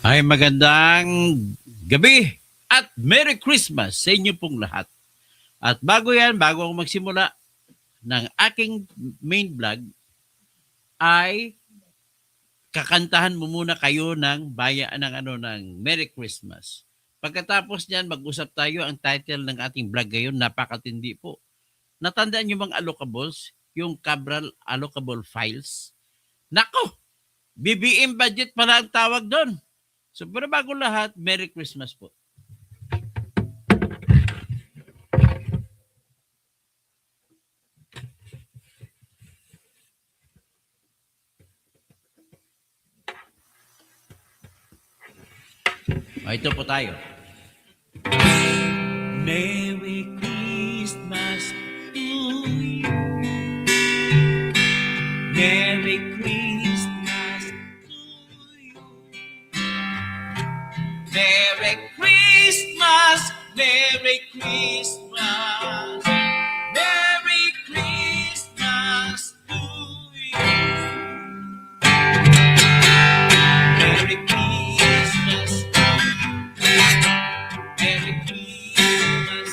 Ay magandang gabi at Merry Christmas sa inyo pong lahat. At bago ako magsimula ng aking main vlog, ay kakantahan mo muna kayo ng ng Merry Christmas. Pagkatapos niyan, mag-usap tayo. Ang title ng ating vlog ngayon, napakatindi po. Natandaan niyo bang allocables? Yung Cabral Allocable Files? Nako! BBM budget pala ang tawag doon. So, pero bago lahat, Merry Christmas po. Ito po tayo. Merry Christmas to you. Merry Christmas to you. Merry Christmas, Merry Christmas. Merry Christmas to you. Merry Christmas. Merry Christmas.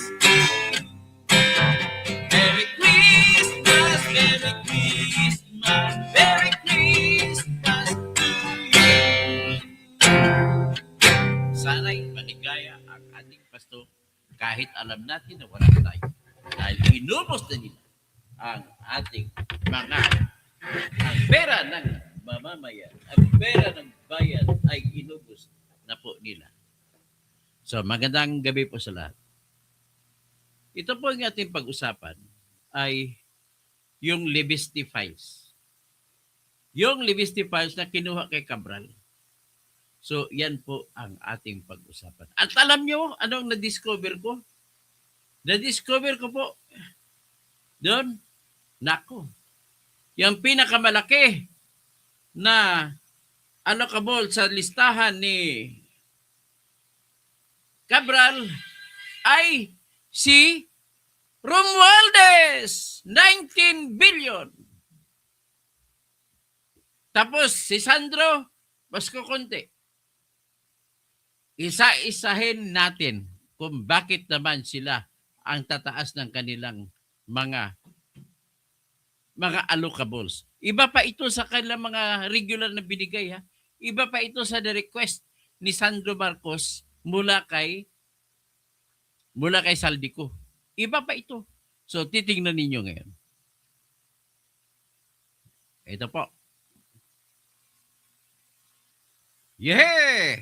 Merry Christmas, Merry Christmas. Merry Christmas to you. Sana'y maligaya ang ating pasto kahit alam natin na wala tayo. Dahil inubos na nila ang ating ang pera ng mamamayan, ang pera ng bayan ay inubos na po nila. So, magandang gabi po sa lahat. Ito po ang ating pag-usapan ay yung Libesti Files. Yung Libesti Files na kinuha kay Cabral. So, yan po ang ating pag-usapan. At alam nyo, anong na-discover ko? Na-discover ko po, doon, nako, yung pinakamalaki na allocable sa listahan ni Cabral ay si Romualdez, 19 billion. Tapos si Sandro, Basco Conte. Isa-isahin natin kung bakit naman sila ang tataas ng kanilang mga allocables. Iba pa ito sa kanilang mga regular na binigay, ha. Iba pa ito sa the request ni Sandro Marcos mula kay Saldico. Iba pa ito. So, titingnan ninyo ngayon. Ito po. Yeah!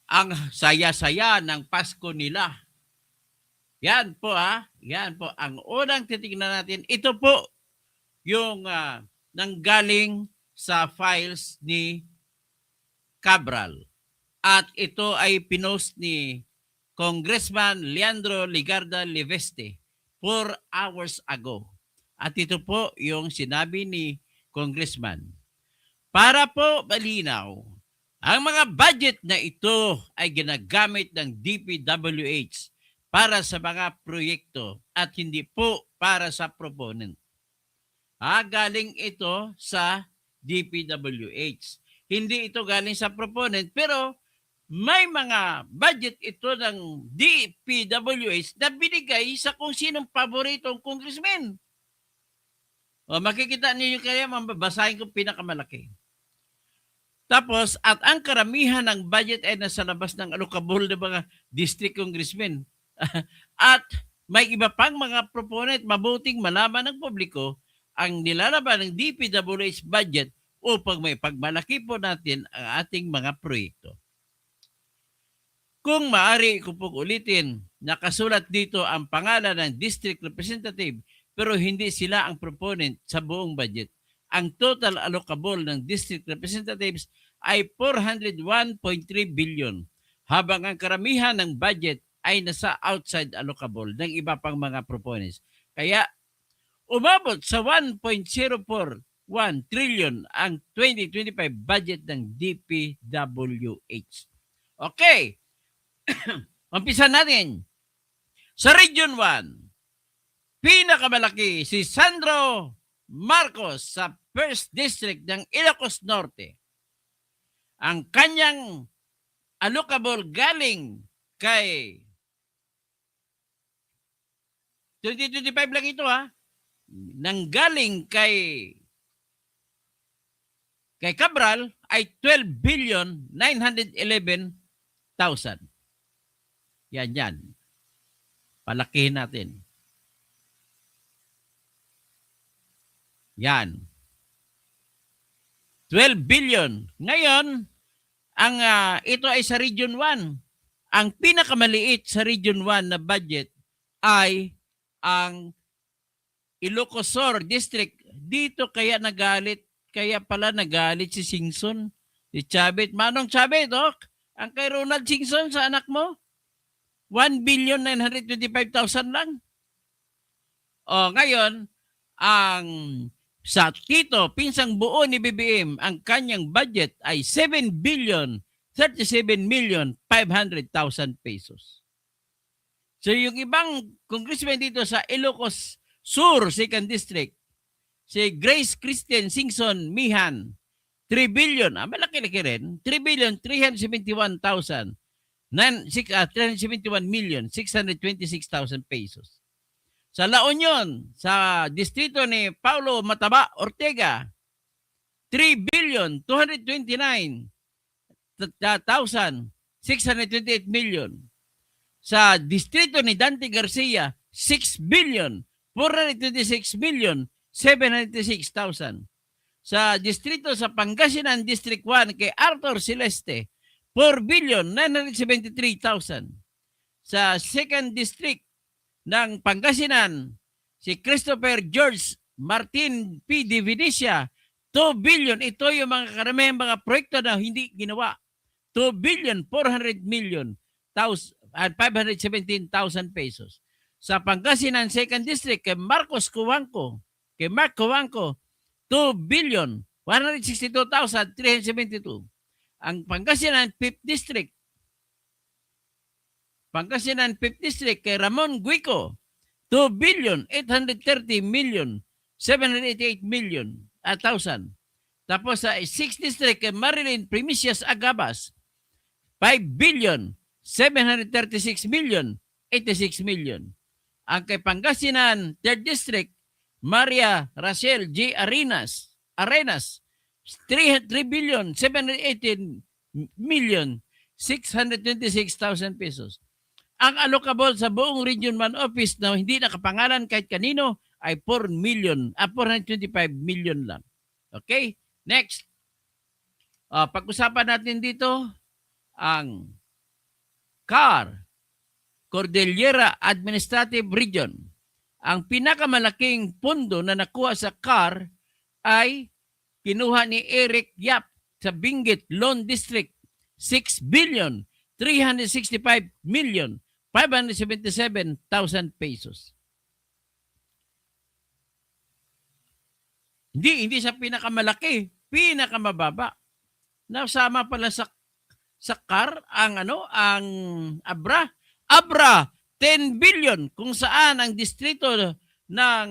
Ang saya-saya ng Pasko nila. Yan po, ha. Yan po. Ang unang titingnan natin, ito po yung nanggaling sa files ni Cabral. At ito ay pinost ni Congressman Leandro Ligarda Liveste 4 hours ago. At ito po yung sinabi ni Congressman. Para po malinaw, ang mga budget na ito ay ginagamit ng DPWH para sa mga proyekto at hindi po para sa proponent. Galing ito sa DPWH. Hindi ito galing sa proponent, pero may mga budget ito ng DPWH na binigay sa kung sinong paboritong congressman. O, makikita niyo kaya, mababasahin ko pinakamalaki. Tapos, at ang karamihan ng budget ay nasa labas ng allocable ng mga district congressmen. At may iba pang mga proponent, mabuting malaman ng publiko ang nilalaban ng DPWH budget upang may pagmalaki po natin ang ating mga proyekto. Kung maaari ko po ulitin, nakasulat dito ang pangalan ng district representative pero hindi sila ang proponent sa buong budget. Ang total allocable ng district representatives ay 401.3 billion, habang ang karamihan ng budget ay nasa outside allocable ng iba pang mga proponents. Kaya umabot sa 1.041 trillion ang 2025 budget ng DPWH. Okay. Umpisa natin. Sa Region 1, pinakamalaki si Sandro Marcos sa 1st District ng Ilocos Norte. ang kanyang allocable galing kay 2025 lang ito nanggaling kay Cabral ay 12,911,000. Yan. Palakihin natin. Yan. 12 billion. Ngayon, ito ay sa Region 1. Ang pinakamaliit sa Region 1 na budget ay ang Ilocos Sur District. Dito kaya pala nagalit si Singson, si Chavit. Manong Chavit, ang kay Ronald Singson sa anak mo, 1,925,000 lang. Ngayon, ang sa Tito, pinsang buo ni BBM, ang kanyang budget ay 7,037,500,000 pesos. So yung ibang congressman dito sa Ilocos Sur, 2nd District, si Grace Christian Singson Mihan, 3 billion, malaki-laki rin, 3,371,626,000 pesos. Sa La Union, sa distrito ni Paulo Mataba Ortega, 3,229,628 million. Sa distrito ni Dante Garcia, 6,426,796,000. Sa distrito sa Pangasinan District 1 kay Arthur Celeste, 4,973,000. Sa 2nd District ng Pangasinan, si Christopher George Martin P. de Venecia, 2 billion. Ito yung mga karamihang mga proyekto na hindi ginawa. 2,400,517,000 pesos. Sa Pangasinan 2nd District kay Mark Cuanco, 2,162,372. Ang Pangasinan 5th District kay Ramon Guico, 2,830,788,000,000. Tapos sa 6th District kay Marilyn Primicias Agabas, 5,736,086,000,000. Ang kay Pangasinan 3rd District, Maria Rachel G. Arenas, 3,718,626,000 pesos. Ang allocable sa buong Region 1 office na hindi nakapangalan kahit kanino ay 425 million lang. Okay? Next. Pag-usapan natin dito ang CAR, Cordillera Administrative Region. Ang pinakamalaking pondo na nakuha sa CAR ay kinuha ni Eric Yap sa Benguet Loan District, 6,365,577,000 pesos. Hindi siya pinakamalaki, pinakamababa. Nasama pala sa CAR ang Abra. Abra 10 billion kung saan ang distrito ng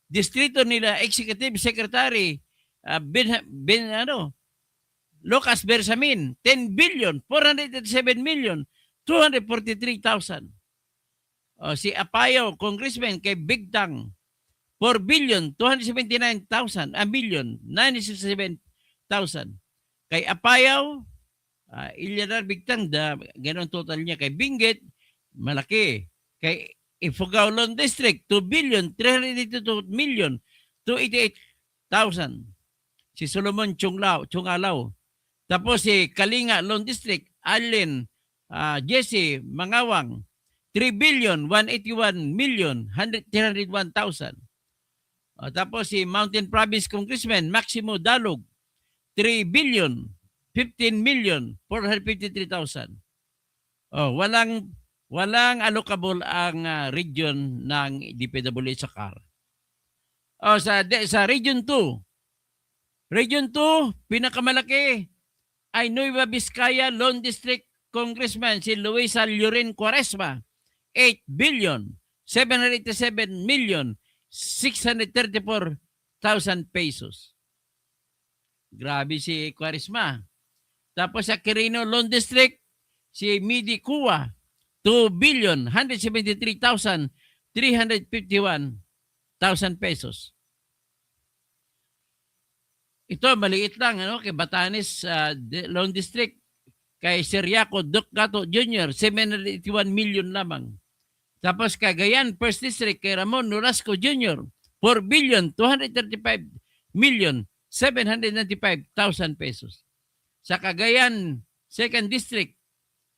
distrito nila Executive Secretary Lucas Bersamin, 10,487,243,000. Si Apayo, Congressman kay Bigtang, 4,279,000,967,000. Kay Apayaw, Ilyadar Bigtang, ganun total niya. Kay Benguet, malaki. Kay Ifugao Loan District, 2,382,288,000. Si Solomon Chungalaw. Tapos si Kalinga Loan District, Allen Jesse Mangawang, 3,181,301,000. Tapos si Mountain Province Congressman Maximo Dalog, 3,015,453,000. Walang allocable ang region ng DPWH sa CAR. Sa Region 2. Region 2, pinakamalaki ay Nueva Vizcaya Loan District Congressman si Luisa Lloren Quaresma, 8,787,634,000 pesos. Grabe si Quaresma. Tapos sa Quirino Loan District, si Midi Kua, 2,173,351,000 pesos. Ito, maliit lang, ano, kay Batanes Loan District, kay Seriaco Ducato Jr., 781 million lamang. Tapos Cagayan First District, kay Ramon Nolasco Jr., 4,235,795,000 pesos. Sa Cagayan Second District,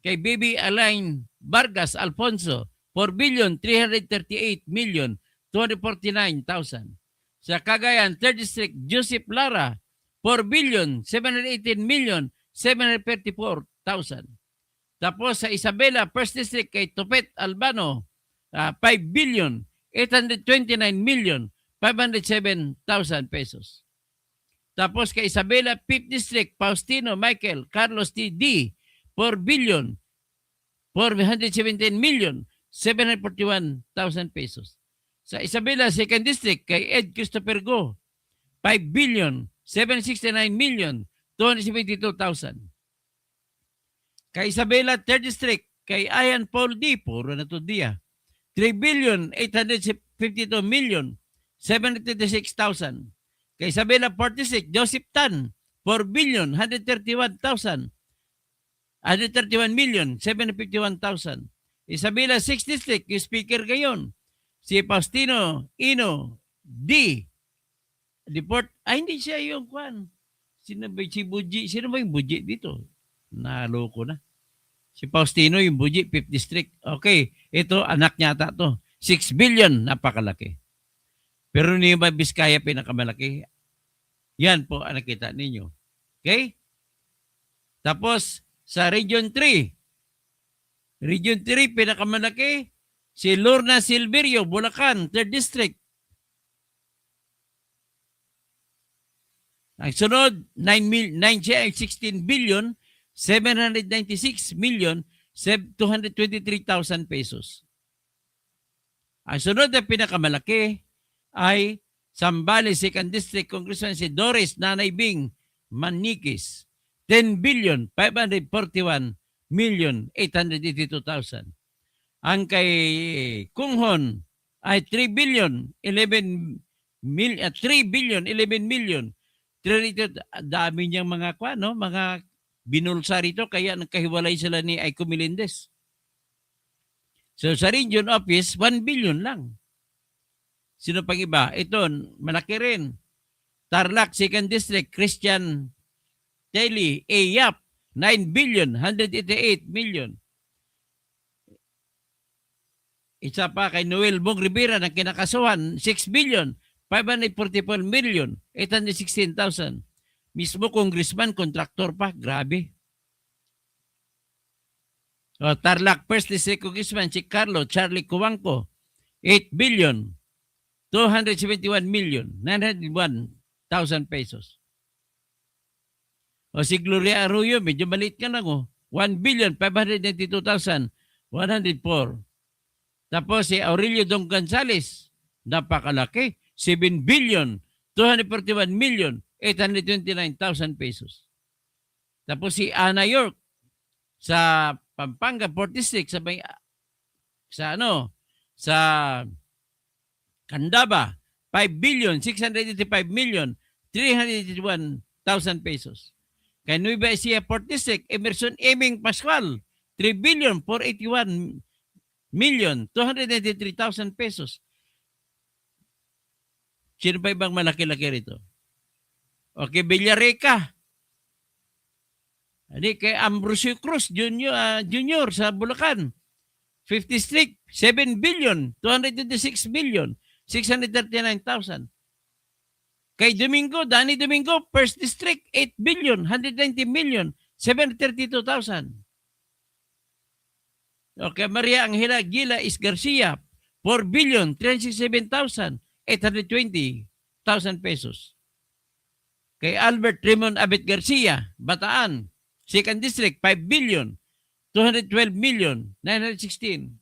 kay Baby Alain Vargas Alfonso, 4,338,249,000. Sa Cagayan Third District, Joseph Lara, 4,718,734,000. Tapos sa Isabela First District, kay Tupet Albano, 5,829,507,000 pesos. Tapos kay Isabela 5th District, Faustino Michael Carlos T.D., 4,417,741,000 pesos. Sa Isabela 2nd District, kay Ed Christopher Go, 5,769,272,000. Kay Isabela 3rd District, kay Ian Paul D., puro na to diya, 3,852,736,000. Kay Isabela 46, Joseph Tan, 4,131,751,000. Isabela 6th District, yung speaker ngayon, si Faustino Ino D. Deport, hindi siya yung kwan. Sino ba si Buji? Sino ba yung Buji dito? Naloko na. Si Faustino yung Buji, 5th District. Okay, ito anak niya ata to. 6 billion, napakalaki. Pero hindi ba Biskaya pinakamalaki? Yan po ang nakita ninyo. Okay? Tapos, sa Region 3, pinakamalaki, si Lorna Silverio, Bulacan, 3rd District. Ang sunod, 16 billion, 796 million, 223,000 pesos. Ang sunod na pinakamalaki ay Zambales 2nd District Congressman si Doris Nanay Bing Manikis, 10 billion, 541 million, 882,000. Ang kay Kunghon ay 3 billion, 11 million, dami niyang mga mga binulsa rito kaya nagkahiwalay sila ni Aiko Melendez. So sa region office, 1 billion lang. Sino pang iba? Ito, malaki rin. Tarlac 2nd District, Christian Telly A. Yap, 9 billion, 188 million. Isa pa kay Noel Bong Rivera na kinakasuhan, 6 billion, 544 million, 816,000. Mismo congressman, kontraktor pa. Grabe. O, Tarlac First District Congressman si Carlo Charlie Cuangco, 8 billion, 271 million, 901,000 pesos. O si Gloria Arroyo, medyo maliit ka lang 1 billion, 592,104. Tapos si Aurelio Don Gonzales, napakalaki, 7 billion, 241 million, 829,000 pesos. Tapos si Ana York sa Pampanga 46 sa Candaba, 5 billion, 685 million, 381,000 pesos. Kay Nueva Ecija 46, Emerson Eming Pascual, 3 billion, 481 million, 293,000 pesos. Sino pa ibang malaki-laki rito? Okay, Villareca. Kay Ambrosio Cruz Junior sa Bulacan. 50 District, 7 billion, 226 million, 639,000. Kay Danny Domingo, 1st District, 8 billion, 190 million, 732,000. Okay, Maria Angela Gila Is Garcia, 4 billion, 367,820,000 pesos. Kay Albert Raymond Abet Garcia, Bataan, 2nd District, 5 billion, 212 million, 916.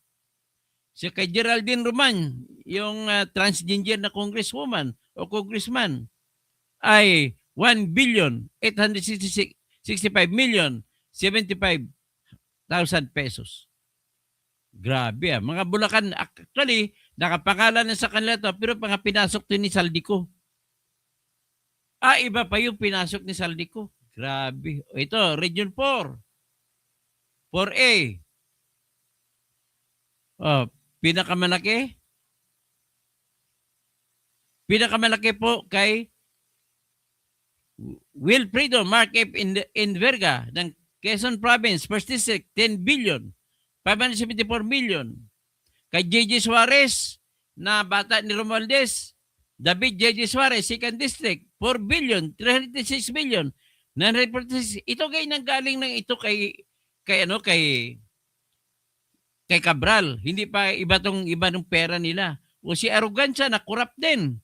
So kay Geraldine Roman, yung transgender na congresswoman o congressman, ay 1,865,075,075,000 pesos. Grabe Mga Bulacan, actually, nakapangalan na sa kanila to, pero mga pinasok to ni Saldico. Iba pa yung pinasok ni Saldico. Grabe. Ito, Region 4. 4A. Pinakamalaki. Pinakamalaki po kay Wilfredo Mark F. Enverga ng Quezon Province, First District, 10 billion, 574 million. Kay J.J. Suarez, na bata ni Romualdez, David J.J. Suarez, Second District, 4 billion, 306 million, 946. Ito kay nanggaling ng ito kay Cabral. Hindi pa iba ng pera nila. O si Arrogancia na corrupt din.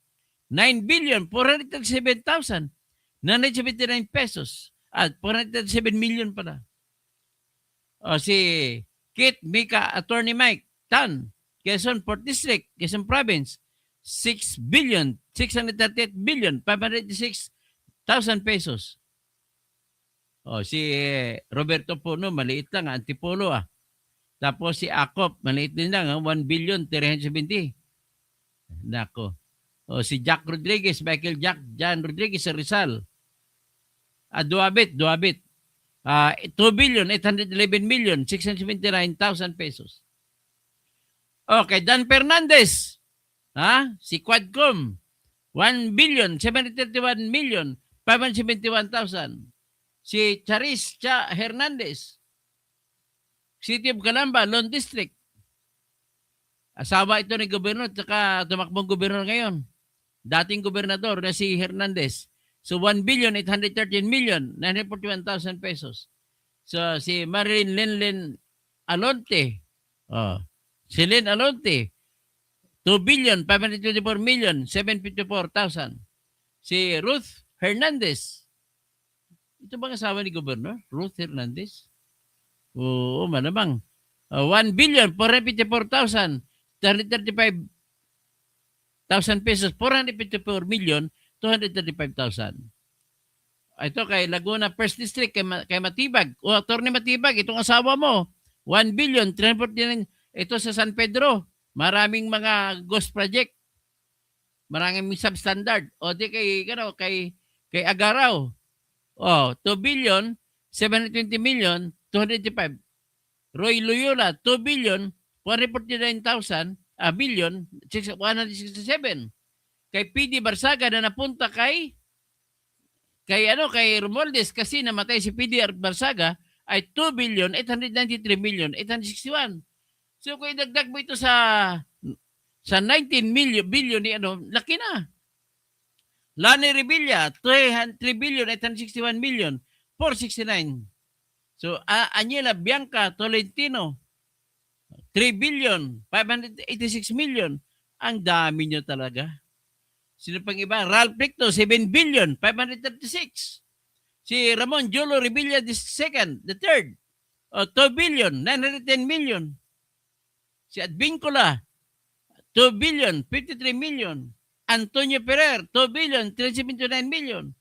9,437,979 pesos. At 437 million pala. O si Kit Mika, Attorney Mike Tan, Quezon 4th District, Quezon Province, 6,638,586,000 pesos. O si Roberto Puno, maliit lang, Antipolo Tapos si Akop, maliit din lang, 1,370,000. Nako. O si Jack Rodriguez, John Rodriguez sa Rizal. Duabit. 2,811,679,000 pesos. Okay, Dan Fernandez. Si Quadcom. 1,731,571,000. Si Charis Hernandez. City of Calamba, Lone District. Asawa ito ni gobernador at saka tumakbong gobernador ngayon. Dating gobernador na si Hernandez. So 1,813,941,000 pesos. So si Marilyn Lenlen Alonte. Si Len Alonte. 2,524,754,000. Si Ruth Hernandez. Ito bang asawa ni gobernador? Ruth Hernandez? Oo, malamang. 1,454,335,000 pesos. 454,235,000. Ito kay Laguna First District, kay Matibag. Attorney Matibag, itong asawa mo. 1,349,000. Ito sa San Pedro. Maraming mga ghost project. Maraming substandard. Di kay Agaraw. 2,720,285,000. Roy Loyola, 2,149,000 billion 167. Kay PD Barsaga na napunta kay Romualdez kasi namatay si PD Barsaga ay 2,893,861. So kung idagdag mo ito sa 19 billion ni laki na. Lani Revilla, 3,861,469,000. So, Aniela Bianca Tolentino, 3,586,000,000. Ang dami nyo talaga. Sino pang iba? Ralph Ricto, 7,536,000. Si Ramon Jolo Revilla the third, 2,910,000,000. Si Advincula, 2,053,000,000. Antonio Ferrer, 2,379,000,000.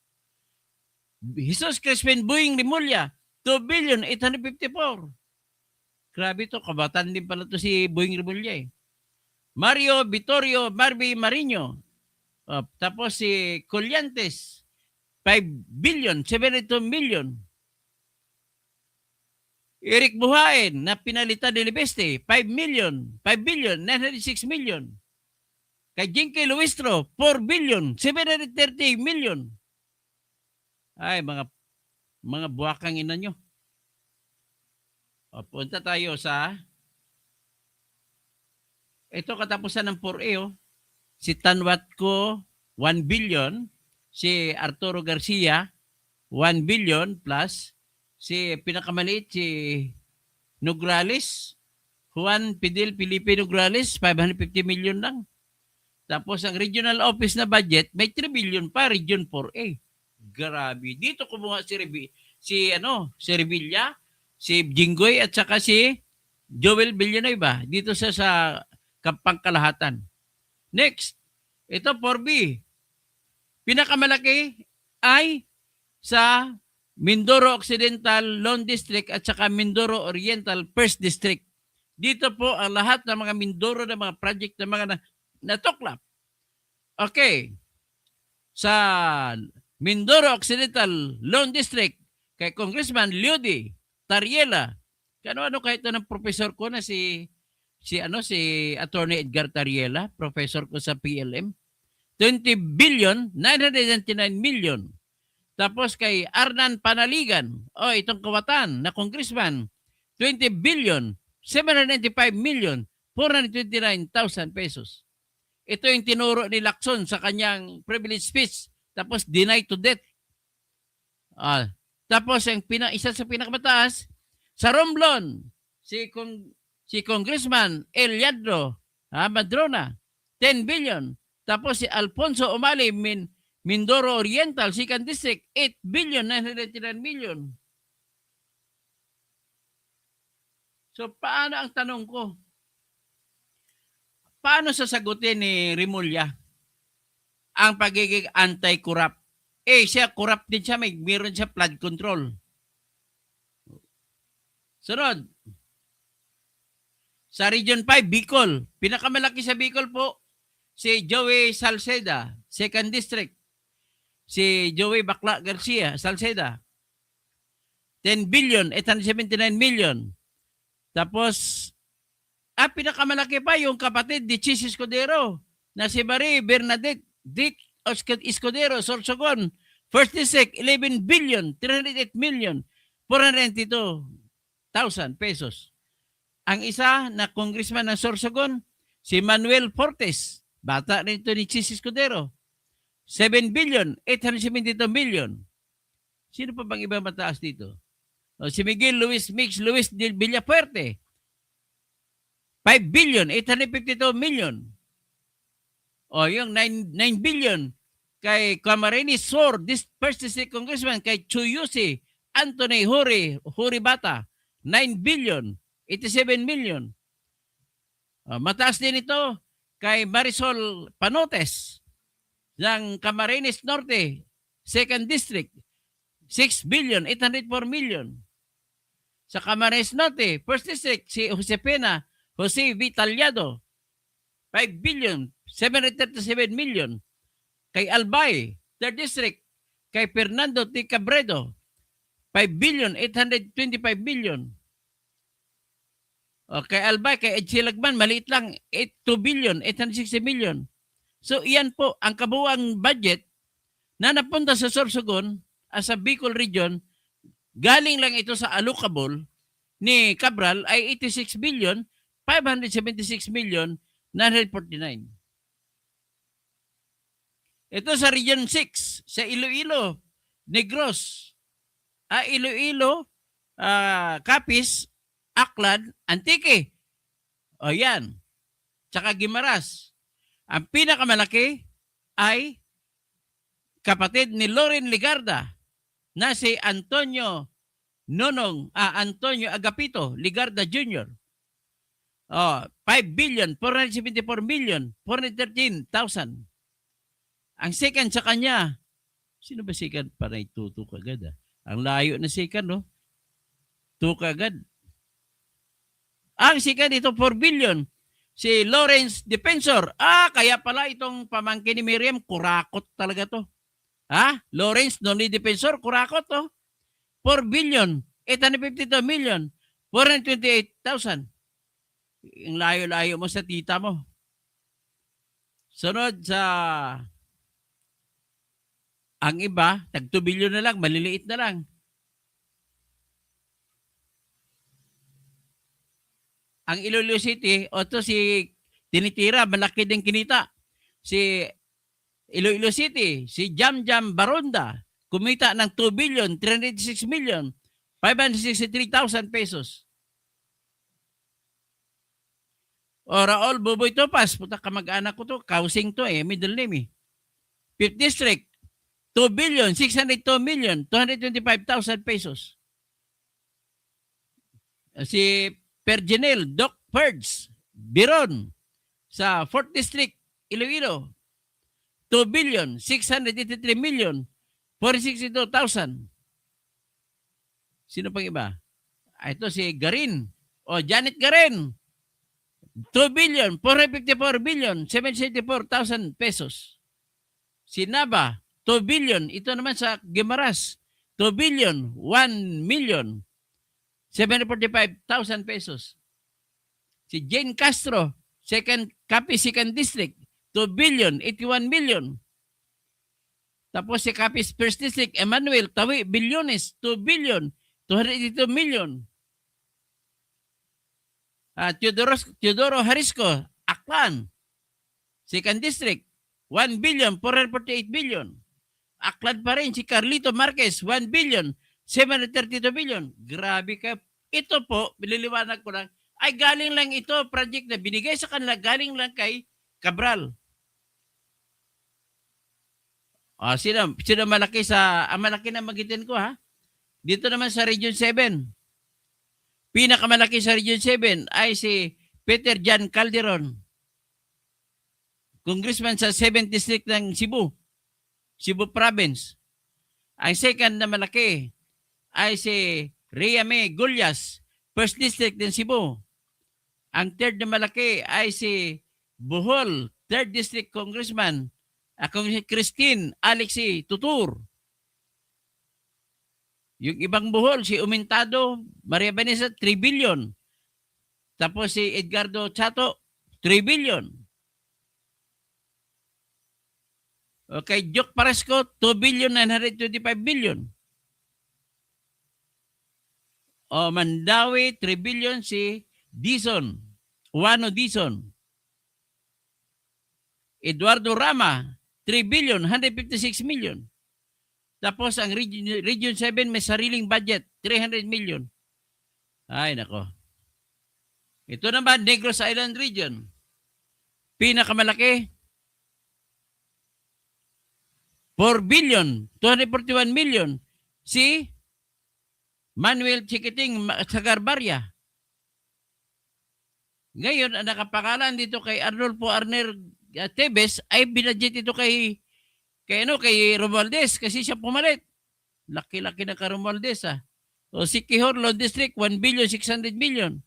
Jesus Crispin Buing Rimulya, 2,854,000. Grabe to, kabatan din pala to si Buing Rimulya Mario Vittorio Barbie Marino. Tapos si Colyantes, 5,072,000,000. Eric Buhain na pinalitan ni Libeste, 5,906,000,000. Kay Jinky Luistro, 4,730,000,000. Ay, mga buwakang ina nyo. Punta tayo sa ito katapusan ng 4A. Si Tanwatco, 1 billion. Si Arturo Garcia, 1 billion plus. Si pinakamaliit, si Nograles, Juan Fidel Felipe Nograles, 550 million lang. Tapos ang regional office na budget, may 3 billion pa, Region 4A. Grabe. Dito kumuha si Revilla, si Jinggoy at saka si Joel Villanueva dito sa Pangkalahatan. Next, ito 4B. Pinakamalaki ay sa Mindoro Occidental Lone District at saka Mindoro Oriental First District. Dito po ang lahat ng mga Mindoro na mga project na mga natuklap. Okay. Sa Mindoro Occidental Lone District, kay Congressman Leody Tariela. Ano kahit ng professor ko na si Attorney Edgar Tariela, professor ko sa PLM. 20 billion 999 million. Tapos kay Arnan Panaligan, itong kawatan na congressman, 20 billion 795 million 429,000 pesos. Ito yung tinuro ni Lacson sa kanyang privilege speech, tapos denied to death. Tapos ang isa sa pinakamataas, sa Romblon, si Congressman Eliadro Madrona, 10 billion. Tapos si Alfonso Umali, Mindoro Oriental, 2nd District, 8 billion 999 million. So paano ang tanong ko? Paano sasagutin ni Remulla ang pagiging anti-corrupt? Siya corrupt din siya, meron siya flood control. Sunod. Sa Region 5, Bicol. Pinakamalaki sa Bicol po, si Joey Salceda, 2nd District. Si Joey Bakla Garcia, Salceda. 10 billion 879 million. Tapos, pinakamalaki pa yung kapatid ni Chis Escudero na si Marie Bernadette Dick Escudero, Sorsogon, 1st District, 11 billion 308 million 492,000 pesos. Ang isa na congressman ng Sorsogon, si Manuel Fortes, bata nito ni Chis Escudero, 7 billion 872 million. Sino pa bang iba mataas dito? Si Miguel Luis del Villafuerte, 5 billion 852 million. Yung 9 billion kay Camarines Sur, this first district congressman, kay Chuyusi Anthony Huri Bata, 9 billion 87 million. Mataas din ito kay Marisol Panotes ng Camarines Norte, 2nd District, 6 billion 804 million. Sa Camarines Norte, 1st District, si Josefina Jose Vitaliado, 5 billion 737 million. Kay Albay, 3rd District, kay Fernando T. Cabredo, 5 billion 825 million. Kay Albay, kay Ed Silagman, maliit lang, 2 billion 860 million. So iyan po ang kabuuang budget na napunta sa Sorsogon sa Bicol Region. Galing lang ito sa allocable ni Cabral ay 86 billion 576 million 949. Ito sa Region 6, sa Iloilo, Negros, Iloilo, Capiz, Aklan, Antique. Yan. Tsaka Guimaras. Ang pinakamalaki ay kapatid ni Loren Ligarda na si Antonio Agapito Ligarda Jr. 5 billion 474 million 413,000. Ang second sa kanya, sino ba second? Panay tuto kagad. Ang layo na second, no? 2 kagad. Ang second ito 4 billion. Si Lawrence Defensor. Kaya pala itong pamangkin ni Miriam, kurakot talaga to. Lawrence Nonly Defensor, kurakot to. 4 billion 852 million 428,000. Ang layo-layo mo sa tita mo. Sunod sa ang iba, tag 2 billion na lang, maliliit na lang. Ang Iloilo City, si tinitira, malaki din kinita. Si Iloilo City, si Jamjam Baronda, kumita ng 2 billion 386 million 563,000 pesos. Raul Buboy Topas, puta kamag-anak ko to, Kausing to middle name 5th District, 2 billion 602 million 225,000 pesos. Si Pergenel Doc Perds Biron sa 4th District, Iloilo, 2 billion 683 million 462,000. Sino pang iba? Ito si Garin. O, Janet Garin. 2,454,774,000 pesos. Si Naba, 2 billion. Ito naman sa Guimaras, 2,001,745,000 pesos. Si Jane Castro, Capiz 2nd District, 2,081,000,000. Tapos si Capiz 1st District, Emmanuel Tawi Bilyones, 2,282,000,000. Teodoro Harisco, Aklan, 2nd District, 1,448,000,000. Aklan pa rin si Carlito Marquez, 1,732,000,000. Grabe ka. Ito po, bililiwanag ko lang, ay galing lang ito, project na binigay sa kanila, galing lang kay Cabral. Sino malaki ang malaki na magitin ko ha? Dito naman sa Region 7. Pinakamalaki sa Region 7 ay si Peter Jan Calderon. Congressman sa 7th District ng Cebu Province. Ang second na malaki ay si Riame Gullas, 1st District ng Cebu. Ang third na malaki ay si Bohol, 3rd District Congressman, Christine Alexi Tutur. Yung ibang Bohol, si Umintado, Maria Vanessa, 3 billion. Tapos si Edgardo Chato, 3 billion. Okay, Joke Paresco, 2,925,000,000. Mandawi, 3 billion si Dizon, Juano Dizon. Eduardo Rama, 3,156,000,000. Tapos ang Region 7 may sariling budget, 300 million. Ay, nako. Ito naman, Negros Island Region. Pinakamalaki, 4,241,000,000. Si Manuel Chiquiting Sagarbarya. Ngayon, ang nakapangalan dito kay Arnulfo Arner Tebes ay binadget ito kay Romualdez kasi siya pumalit. Laki-laki na ka Romualdez ah. O si Quijor Law District, 1,600,000,000.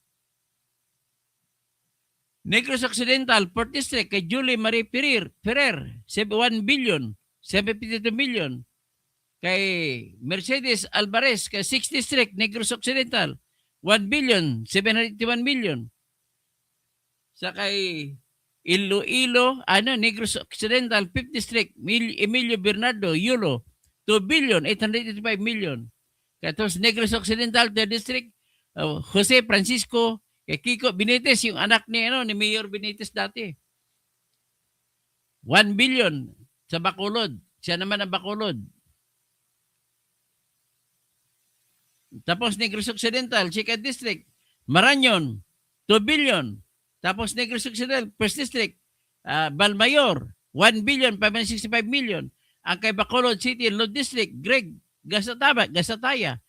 Negros Occidental, 4th District, kay Julie Marie Ferrer, 1,752,000,000. Kay Mercedes Alvarez, kay 6th District, Negros Occidental, 1,781,000,000. Sa kay Iloilo, Negros Occidental, 5th District, Emilio Bernardo, Yulo, 2,885,000,000. Tapos Negros Occidental, 3rd District, Jose Francisco, kay Kiko Benitez, yung anak ni Mayor Benitez dati. 1 billion sa Bacolod. Siya naman ang Bacolod. Tapos Negros Occidental, 2nd District, Marañon, 2 billion. Tapos Negros Occidental, 1st District, Balmayor, 1,565,000,000. Ang kay Bacolod City, Law District, Greg Gasataya,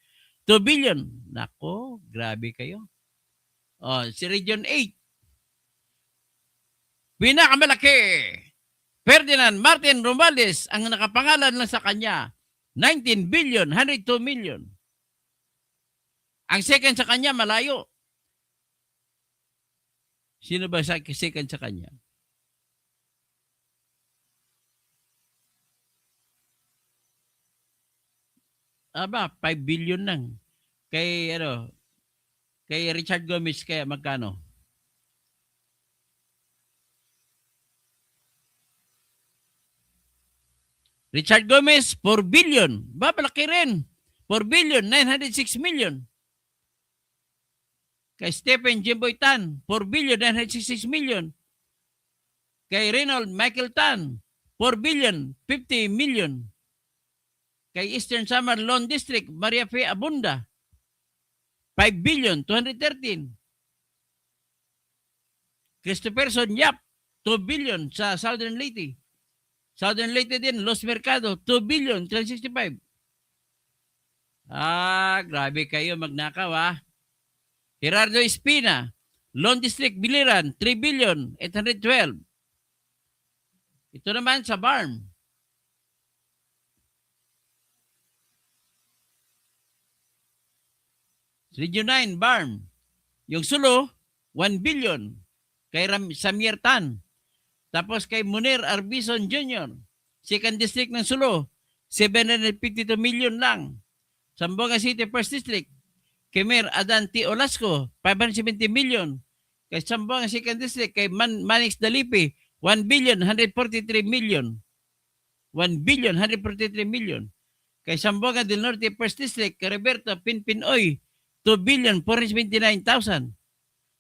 2 billion. Nako, grabe kayo. Si Region 8. Pinakamalaki, Ferdinand Martin Romualdez, ang nakapangalan lang sa kanya, 19,102,000,000. Ang second sa kanya, malayo. Sino ba sa second sa kanya? Aba, 5 billion lang. Kay Richard Gomez, kaya magkano? Richard Gomez, 4 billion. Malaki rin. 4,906,000,000. Kay Stephen Jimboy Tan, 4,966,000,000. Kay Reynold Michael Tan, 4,050,000,000. Kay Eastern Samar Lawn District, Maria Fe Abunda, 5,213,000,000. Christopherson Yap, 2 billion sa Southern Leyte. Southern Leyte din, Los Mercado, 2,365,000,000. Grabe kayo magnakaw ah. Gerardo Espina, Lawn District, Biliran, 3,812,000. Ito naman sa Barm. Region 9, BARM. Yung Sulu, 1 billion. Kay Samir Tan. Tapos kay Munir Arbison Jr., Second District ng Sulu, 752 million lang. Zamboanga City, First District, kay Mayor Adan T. Olasco, 570 million. Kay Zamboanga Second District, kay Manix Dalipi, 1 billion, 143 million. 1 billion, 143 million. Kay Zamboanga del Norte, First District, kay Roberto Pinpinoy, 2 billion, 429,000.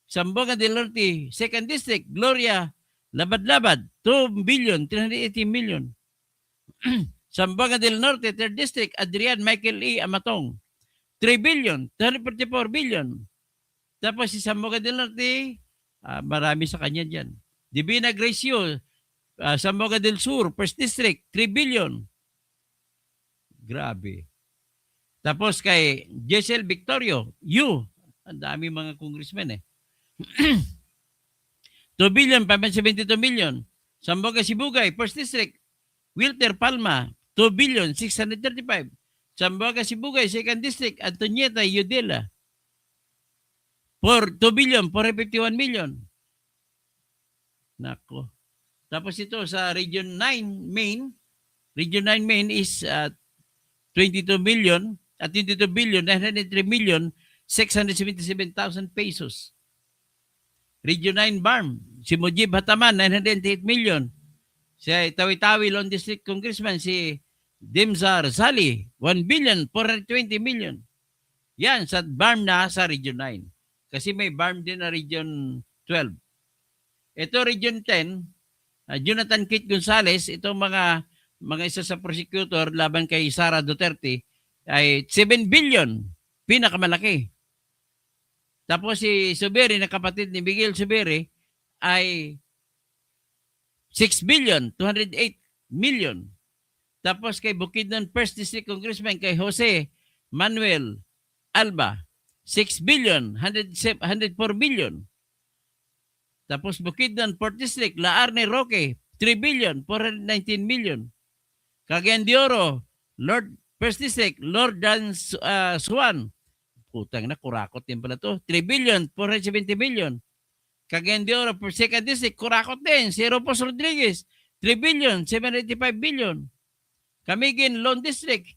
Zamboanga del Norte, Second District, Gloria Labad-Labad, 2 billion, 380 million. Zamboanga del Norte, Third District, Adrian Michael E. Amatong, 3 billion, 244 billion. Tapos si Zamboanga del Norte, marami sa kanya dyan. Divina Gracio, Zamboanga del Sur, First District, 3 billion. Grabe. Tapos kay Jessel Victorio, ang dami mga congressmen 2 billion, 572 million. Zamboanga Sibugay, First District, Wilter Palma, 2 billion, 635. Zamboanga Sibugay, Second District, Antonieta Yudela, 2 billion, 451 million. Nako. Tapos ito sa Region 9 Main, Region 9 Main is 22 million, at 22 billion, 903 million, 677,000 pesos. Region 9 BARM, si Mujib Hataman, 908 million. Si Tawi-Tawi Lone District Congressman, si Dimzar Sali, 1 billion, 420 million. Yan, sa BARM na sa Region 9. Kasi may BARM din na Region 12. Ito Region 10, Jonathan Kit Gonzales, itong mga isa sa prosecutor laban kay Sara Duterte, ay 7 billion, pinakamalaki. Tapos si Suberi, na kapatid ni Miguel Suberi, ay 6 billion, 208 million. Tapos kay Bukidnon First District Congressman, kay Jose Manuel Alba, 6 billion, 104 million. Tapos Bukidnon 4th District, Laarne Roque, 3 billion, 419 million. Cagayan de Oro, First District, Lord Dan Swan, putang na, kurakot din pala to, 3 billion, 470 million. Cagayan de Oro, Second District, kurakot din, si Ropos Rodriguez, 3 billion, 785 billion. Camiguin Lone District,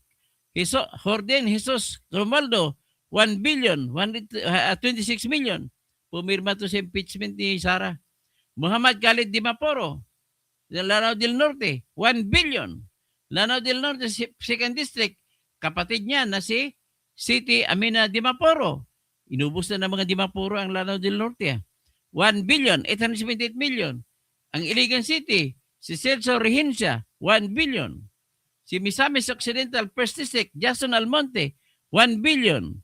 Jordan Jesus Romualdo, 1 billion, 26 million. Pumirma to sa impeachment ni Sara. Muhammad Khalid Dimaporo, Lanao del Norte, 1 billion. Lanao del Norte, Second District, kapatid niya na si City Amina Dimaporo. Inubos na ng mga Dimaporo ang Lanao del Norte. 1 billion, 878 million. Ang Iligan City, si Celso Regencia, 1 billion. Si Misamis Occidental First District, Jason Almonte, 1 billion.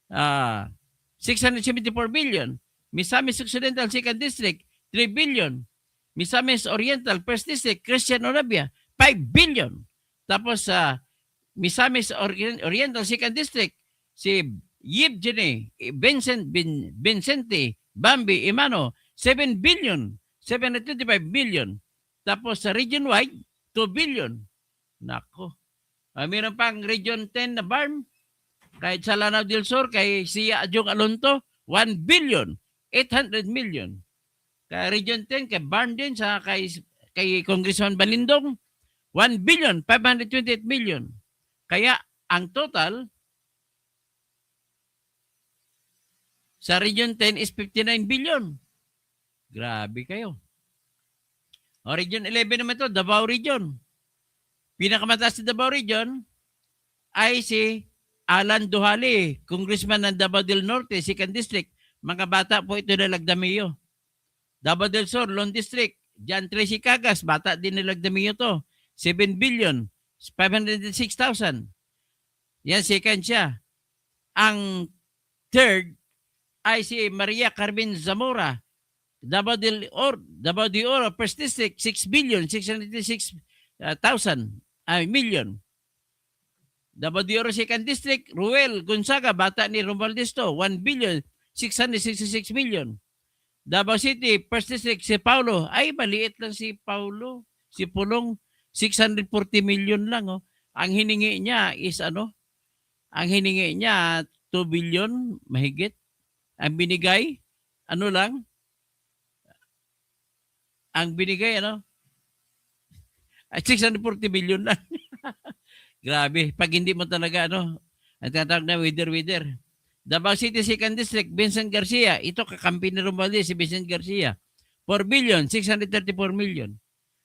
674 billion. Misamis Occidental Second District, 3 billion. Misamis Oriental First District, Christian Orabia, 5 billion. Tapos sa Misamis Oriental Second District, si Yibjene Vincente Bambi Imano, 7 billion, 725 billion. Tapos sa region wide, 2 billion. Nako. Mayroon pang Region 10 na BARM, kahit sa Lanao del Sur, kay Sia Adjong Alonto, 1 billion, 800 million. Kay Region 10, kay BARM din, sa kay Congressman Balindong, 1 billion, 528 million. Kaya ang total sa Region 10 is 59 billion. Grabe kayo. O Region 11 naman ito, Davao Region. Pinakamataas sa Davao Region ay si Alan Duhali, Congressman ng Davao del Norte, Second District. Mga bata po ito na Lagdameo. Davao del Sur, Lone District, John Tracy Cagas, bata din na Lagdameo to. 7 billion, 506,000. Yan, second siya. Ang third ay si Maria Carmen Zamora, Davao de Oro, First District, 6 billion, 696,000 million. Davao de Oro Second District, Ruel Gonzaga, bata ni Romualdez to, 1 billion, 666 million. Davao City, First District, si Paulo, ay maliit lang si Paulo, si Pulong, 640 million lang. Oh. Ang hiningi niya is ang hiningi niya 2 billion mahigit. Ang binigay, ano lang? Ang binigay, 640 billion lang. Grabe. Pag hindi mo talaga, ang tinatawag na wither. Davao City 2nd District, Vincent Garcia. Ito, kakampi ni Romualdez, si Vincent Garcia. 4 billion, 634 million.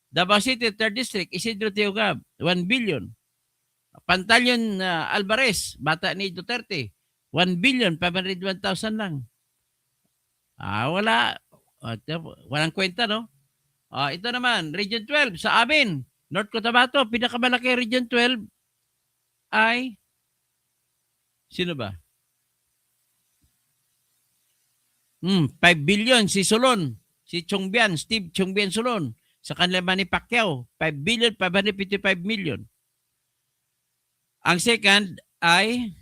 Davao City 3rd District, Isidro Teogab, 1 billion. Pantalion Alvarez, bata ni Duterte, 1 billion, 501,000 lang. Wala. Walang kwenta, no? Ito naman, Region 12, sa amin, North Cotabato, pinakamalaki Region 12 ay, sino ba? 5 billion si Solon, si Chongbian, Steve Chongbian Solon, sa kanila Manny Pacquiao, 5 billion, 555 million. Ang second ay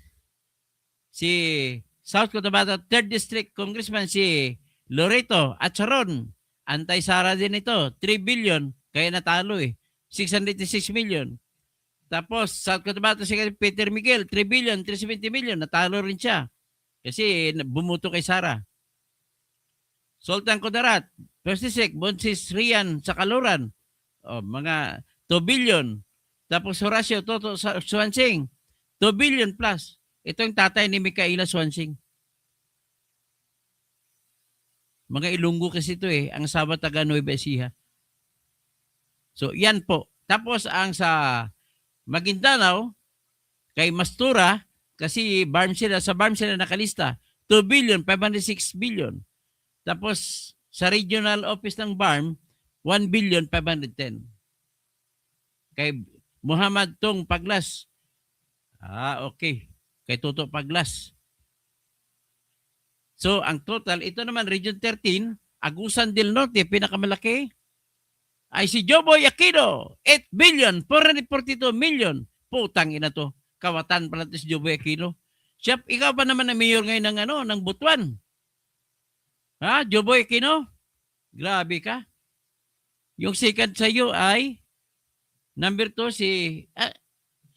si South Cotabato 3rd District Congressman si Loreto Acharon. Anti-Sara din ito, 3 billion, kaya natalo 686 million. Tapos South Cotabato si Peter Miguel, 3 billion, 370 million, natalo rin siya. Kasi bumuto kay Sara. Sultan Kudarat, First District, Bonsis Rian sa Kaluran, mga 2 billion. Tapos Horacio Toto Swansing, 2 billion plus. Ito yung tatay ni Micaela Swansing. Mga Ilonggo kasi ito ang asawa taga Nueva Ecija. So yan po. Tapos ang sa Maguindanao, kay Mastura, kasi sa BARM sila nakalista, 2 billion, 506 billion. Tapos sa regional office ng BARM, 1 billion, 510. Kay Muhammad Tong Paglas. Okay. Kay Toto Paglas. So, ang total, ito naman, Region 13, Agusan del Norte, pinakamalaki, ay si Joboy Aquino, 8 billion, 442 million. Putang ina to. Kawatan pala ito si Joboy Aquino. Siya, ikaw pa naman na mayor ngayon ng Butuan. Joboy Aquino? Grabe ka. Yung second sa iyo ay, number 2,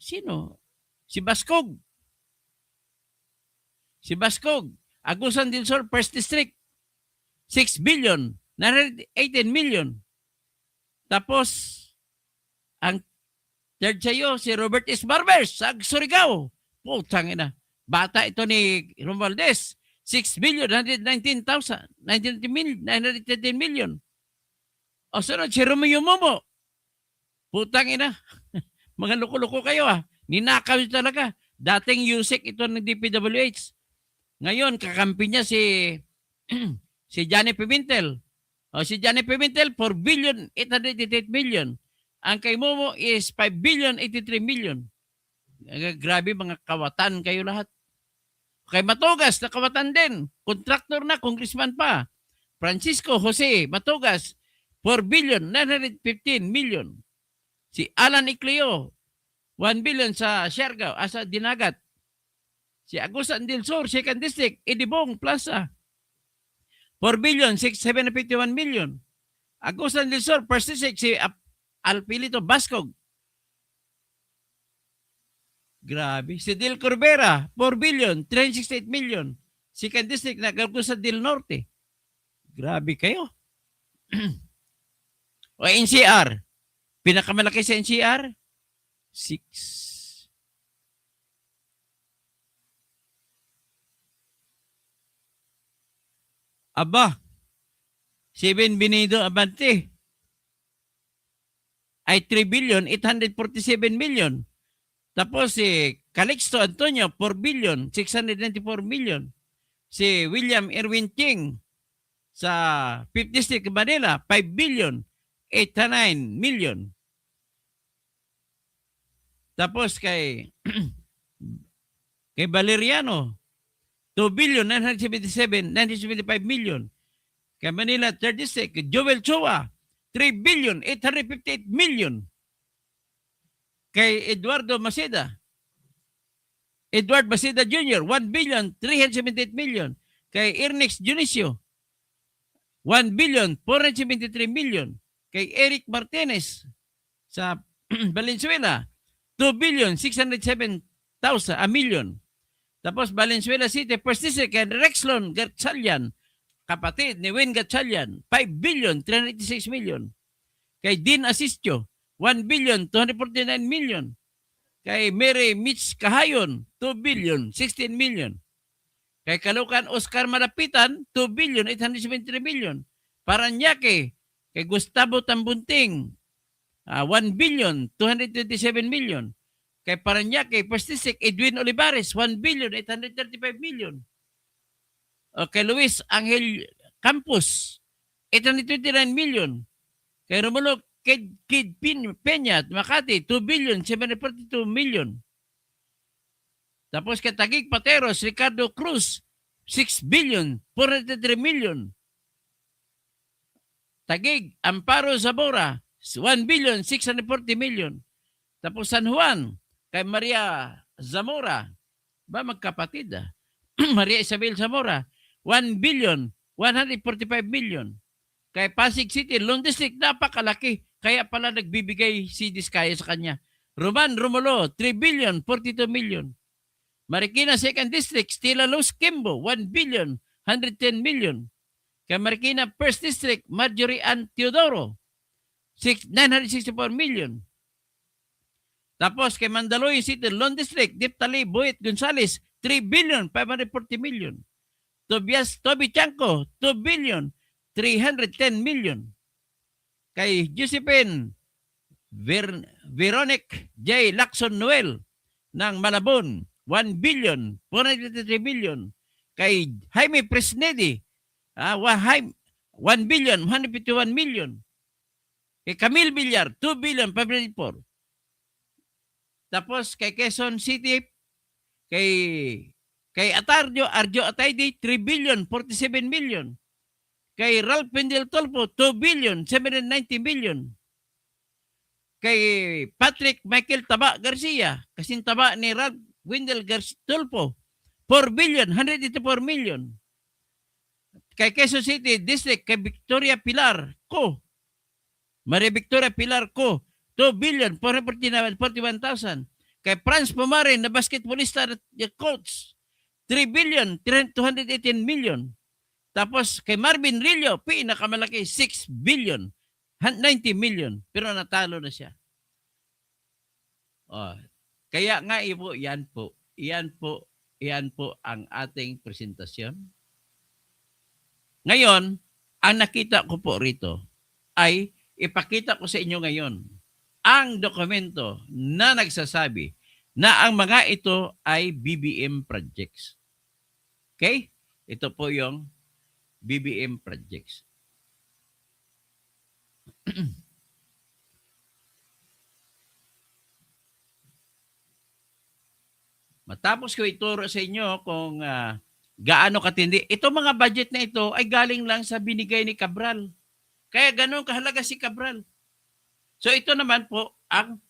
sino? Si Baskog. Agusan del Sur, 1st District, 6 billion, 918 million. Tapos, ang third sa'yo, si Robert S. Barbers, sa Surigao. Putang ina. Bata ito ni Romualdez, 6 billion, 119,000, 913 million. O sunod, si Romeo Momo. Putang ina. Mga loko-loko kayo Ninakaw talaga. Dating USEC ito ng DPWH. Ngayon, kakampi niya si Johnny Pimentel. Si Johnny Pimentel, 4 billion, 888 million. Ang kay Momo is 5 billion, 83 million. Grabe, mga kawatan kayo lahat. Kay Matugas, na kawatan din. Contractor na, congressman pa. Francisco Jose Matugas, 4 billion, 915 million. Si Alan Icleo, 1 billion sa Siargao, sa Dinagat. Si Agusan del Sur, 2nd District, Idibong Plaza, 4 billion, 751 million. Agusan del Sur, 1st District, si Alpilito Bascog. Grabe. Si Del Corbera, 4 billion, 368 million. 2nd District, Agusan del Norte. Grabe kayo. O NCR, pinakamalaki sa NCR, 6. Aba, 7 Benido Abante ay 3 billion, 847 million. Tapos si Calixto Antonio, 4 billion, 694 million. Si William Erwin King sa 5th District Manila, 5 billion, 89 million. Tapos kay Valeriano, 2 billion, 975 million. Kay Manila 3rd District, Joel Chua, 3 billion, 858 million. Kay Edward Maceda Jr., 1 billion, 378 million. Kay Ernest Junicio, 1 billion, 473 million. Kay Eric Martinez sa Valenzuela, 2 billion, 607,000 million. Tapos Valenzuela City, First District, kay Rexlon Gatchalian, kapatid ni Win Gatchalian, 5 billion 386 million. Kay Dean Asistio, 1 billion 249 million. Kay Mary Mitch Kahayon, 2 billion 16 million. Kay Caloocan Oscar Malapitan, 2 billion 873 million. Paranaque, kay Gustavo Tambunting, 1 billion 227 million. Kay Paranaque, First District, Edwin Olivares, 1 billion 835 million. O kay Luis Angel Campos, 829 million. Kay Romulo Kid Peña, Makati, 2 billion 742 million. Tapos kay Taguig Pateros, Ricardo Cruz, 6 billion 403 million. Taguig Amparo Zamora, 1 billion 640 million. Tapos San Juan, kay Maria Zamora, ba magkapatid Maria Isabel Zamora, 1 billion 145 million. Kay Pasig City, Lone District, napakalaki. Kaya pala nagbibigay si Diskaya sa kanya. Roman Romulo, 3 billion 42 million. Marikina 2nd District, Stella Luz Kimbo, 1 billion 110 million. Kay Marikina 1st District, Marjorie Ann Teodoro, 964 million. Tapos kay Mandaluyong City, Lone District, Diptali Boyet Gonzales, 3 billion 540 million. Toby Chanco, 2 billion 310 million. Kay Josephine Veronic J. Lacson Noel ng Malabon, 1 billion 483 million. Kay Jaime Presnedi, 1 billion 151 million. Kay Camille Villar, 2 billion 504. Tapos kay Quezon City, kay Arjo Atayde, 3 billion 47 million. Kay Ralph Pendel Tolpo, 2 billion 790 million. Kay Patrick Michael Taba Garcia, kasing taba ni Ralph Wendell Tolpo, 4 billion 184 million. Kay Quezon City District, kay Victoria Pilar Co, Maria Victoria Pilar Co, 2 billion 441,000. Kay Franz Pumarin na basketballista at coach, 3 billion 218 million. Tapos kay Marvin Rillo, pinakamalaki, 6 billion 90 million. Pero natalo na siya. Kaya nga yan po ang ating presentasyon. Ngayon, ang nakita ko po rito ay ipakita ko sa inyo ngayon ang dokumento na nagsasabi na ang mga ito ay BBM projects. Okay? Ito po yung BBM projects. Matapos ko ituro sa inyo kung gaano katindi, itong mga budget na ito ay galing lang sa binigay ni Cabral. Kaya ganoon kahalaga si Cabral. So ito naman po ang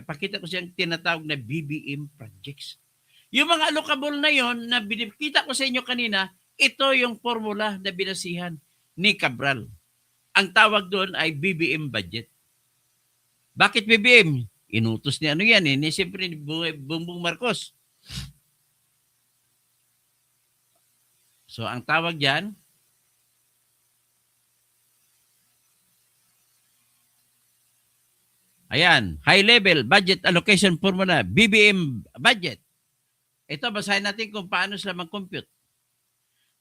ipakita ko siyang tinatawag na BBM projects. Yung mga allocable na yon na binikita ko sa inyo kanina, ito yung formula na binasihan ni Cabral. Ang tawag doon ay BBM budget. Bakit BBM? Inutos ni ano yan ni siyempre ni Bongbong Marcos. So ang tawag diyan, ayan, high level budget allocation formula, BBM budget. Ito, basahin natin kung paano sila mag-compute.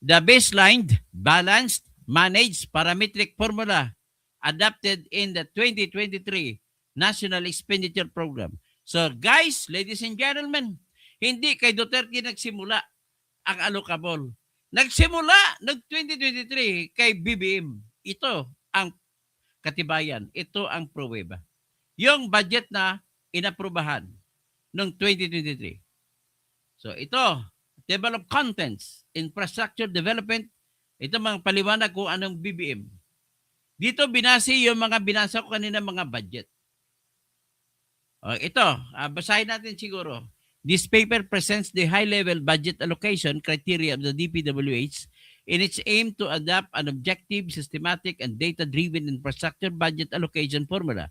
The baseline, balanced, managed parametric formula adopted in the 2023 National Expenditure Program. So guys, ladies and gentlemen, hindi kay Duterte nagsimula ang allocable. Nagsimula ng 2023 kay BBM. Ito ang katibayan. Ito ang pruweba. Yung budget na inaprubahan noong 2023. So ito, develop contents, infrastructure development, ito mga paliwanag kung anong BBM. Dito binasi yung mga binasa ko kanina mga budget. Ito, basahin natin siguro. This paper presents the high-level budget allocation criteria of the DPWH in its aim to adopt an objective, systematic, and data-driven infrastructure budget allocation formula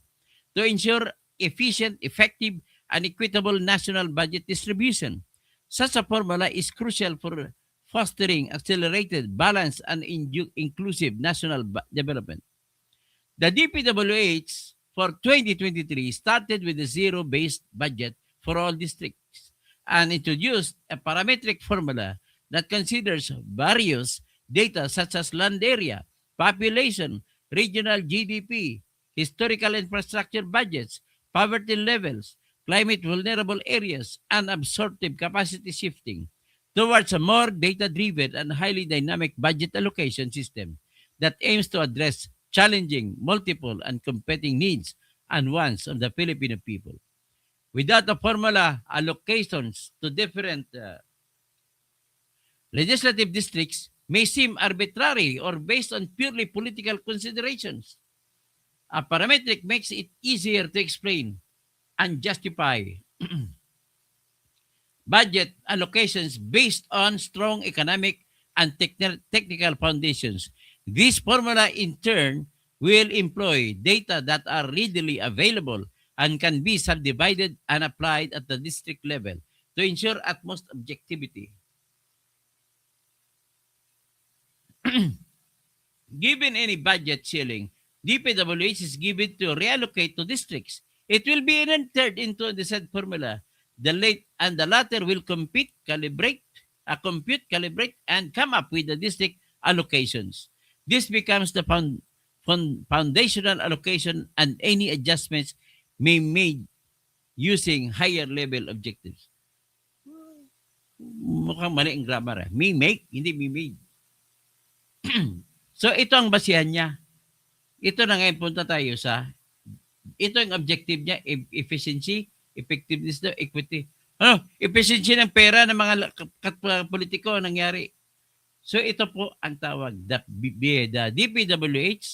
to ensure efficient, effective, and equitable national budget distribution Such a formula is crucial for fostering accelerated, balanced, and inclusive national development. The DPWH for 2023 started with a zero-based budget for all districts and introduced a parametric formula that considers various data such as land area, population, regional GDP, historical infrastructure budgets, poverty levels, climate vulnerable areas, and absorptive capacity shifting towards a more data-driven and highly dynamic budget allocation system that aims to address challenging, multiple, and competing needs and wants of the Filipino people. Without a formula, allocations to different legislative districts may seem arbitrary or based on purely political considerations. A parametric makes it easier to explain and justify budget allocations based on strong economic and technical foundations. This formula, in turn, will employ data that are readily available and can be subdivided and applied at the district level to ensure utmost objectivity. Given any budget ceiling, DPWH is given to reallocate to districts. It will be entered into the said formula. The latter will compute, calibrate, and come up with the district allocations. This becomes the foundational allocation, and any adjustments may be made using higher level objectives. Mukhang mali ang grammar. May make, hindi may made. So ito ang basihan niya. Ito na ngayon punta tayo sa, ito ang objective niya, efficiency, effectiveness, equity. Efficiency ng pera ng mga politiko nangyari. So ito po ang tawag, the DPWH,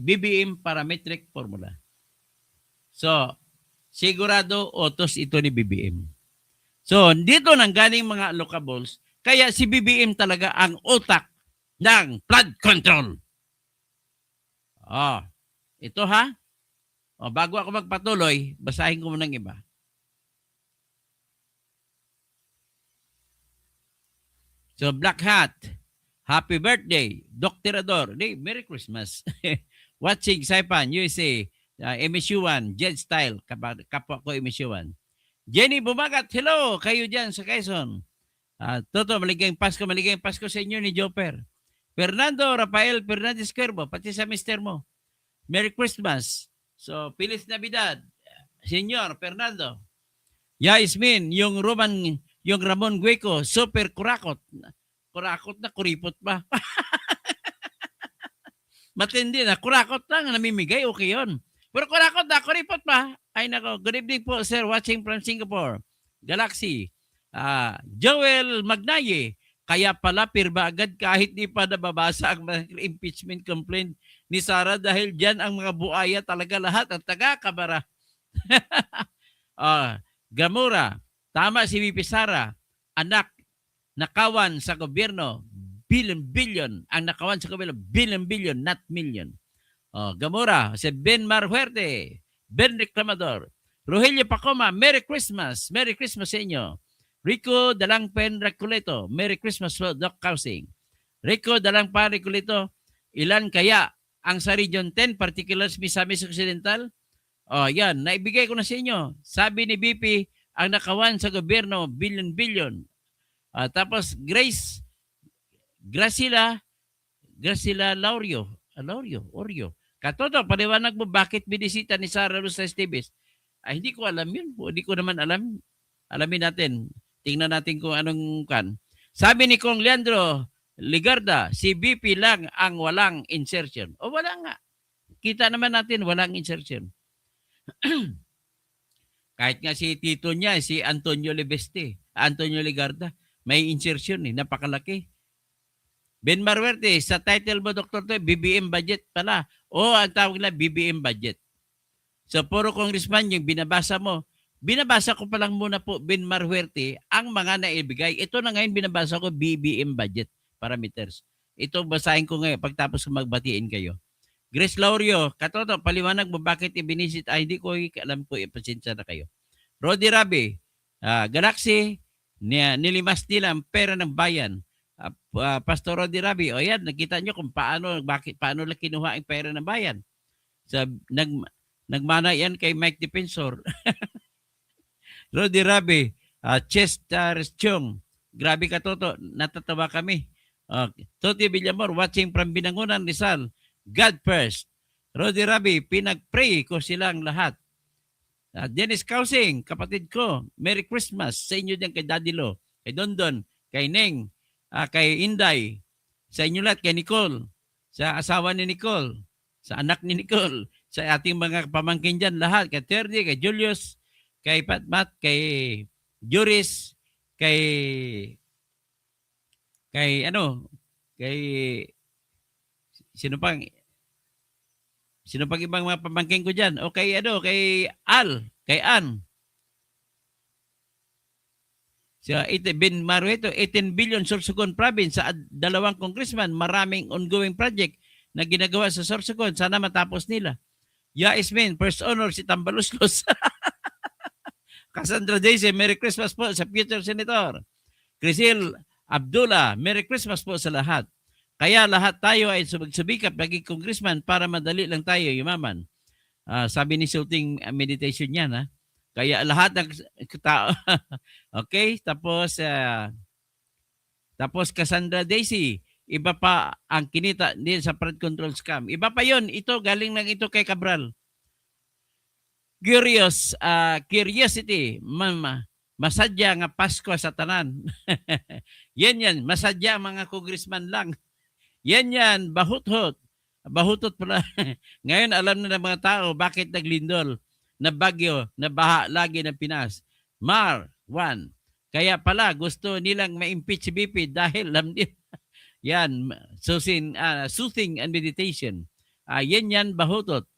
BBM parametric formula. So, sigurado utos ito ni BBM. So, dito nang galing mga allocables, kaya si BBM talaga ang utak ng flood control. Ito ha. Bago ako magpatuloy, basahin ko muna ng iba. So, Black Hat, happy birthday, Dr. Ador. Merry Christmas. Watching Saipan, USA, MSU1, Jet Style, kapwa ko MSU1. Jenny Bumagat, hello, kayo dyan sa Quezon. Toto, maligayang Pasko sa inyo ni Joper. Fernando Rafael Fernandez Cuervo, pati sa mister mo. Merry Christmas. So, Feliz Navidad. Senyor Fernando. Yasmin, yung Ramon Gueco, super kurakot. Kurakot na, kuripot pa. Matindi na, kurakot lang, namimigay, okay yun. Pero kurakot na, kuripot pa. Ay nako, good evening po sir, watching from Singapore. Galaxy. Joel Magnaye, kaya pala pirba agad kahit di pa nababasa ang impeachment complaint ni Sara dahil dyan ang mga buaya talaga lahat ang taga-kabara. Gamura, tama si VP Sara, anak, nakawan sa gobyerno, billion, ang nakawan sa gobyerno, billion, not million. Gamura, si Ben Marhuerte, Ben Reclamador, Rogelio Pacoma, Merry Christmas sa inyo. Rico Dalangpen Reculeto, Merry Christmas po, Doc Housing. Rico Dalangpan Reculeto, ilan kaya ang sa Region 10, particulars Misamis Occidental? Yan, naibigay ko na sa inyo. Sabi ni BP, ang nakawan sa gobyerno, billion. Tapos Graciela Laurio. Katoto, paliwanag mo bakit binisita ni Sara Luz Esteves? Hindi ko alam yun. Hindi ko naman alam. Alamin natin. Tingnan natin kung anong kan. Sabi ni Kong Leandro Ligarda, si BP lang ang walang insertion. Wala nga. Kita naman natin, walang insertion. Kahit nga si tito niya, si Antonio Ligarda, may insertion napakalaki. Ben Marwerte, sa title mo, Dr. Toy, BBM budget pala. Ang tawag na BBM budget. So, puro congressman yung binabasa mo. Binabasa ko pa lang muna po, Ben Marwerte, ang mga naibigay. Ito na ngayon binabasa ko, BBM budget parameters. Ito basahin ko ngayon pagtapos ko magbatiin kayo. Grace Laurio, katoto, paliwanag mo bakit ibinisit. Ay, hindi ko alam po, pasensya na kayo. Rodi Rabi, Galaxy, nilimas nila ang pera ng bayan. Pastor Rodi Rabi, o yan, nakita nyo kung paano lang kinuha ang pera ng bayan. Nagmana yan kay Mike Defensor. Rodi Rabi, Chester Chong, grabe ka toto, natatawa kami. Toti Villamor, watching from Binangonan, Rizal, God first. Rodi Rabi, pinag-pray ko silang lahat. Dennis Kausing, kapatid ko, Merry Christmas sa inyo din kay Daddy Lo, kay Dondon, kay Neng, kay Inday, sa inyo lahat, kay Nicole, sa asawa ni Nicole, sa anak ni Nicole, sa ating mga pamangkin dyan lahat, kay Terdy, kay Julius, kay Patmat, kay Juris, kay sino pang ibang mga pamangkin ko dyan? O kay kay Ann. So, Ben Marueto, 18 billion Sorsogon province sa 2 congressman, maraming ongoing project na ginagawa sa Sorsogon. Sana matapos nila. Ismin, first honor si Tambaluslos. Cassandra Daisy, Merry Christmas po sa future senator. Crisil Abdullah, Merry Christmas po sa lahat. Kaya lahat tayo ay sumagsubikap maging congressman para madali lang tayo yumaman. Sabi ni Sulting meditation niya, na. Kaya lahat ng tao. Okay, tapos Cassandra Daisy, iba pa ang kinita din sa flood control scam. Iba pa 'yon. Ito galing lang ito kay Cabral. Curiosity, masadya nga Pasko sa tanan. yan, masadya mga congressman lang. Yan, bahutot pala. Ngayon alam na ng mga tao bakit naglindol na bagyo, na baha lagi ng Pinas. Mar, 1. Kaya pala gusto nilang ma-impeach si BP dahil alam din. Yan, soothing and meditation. Yan, bahutot.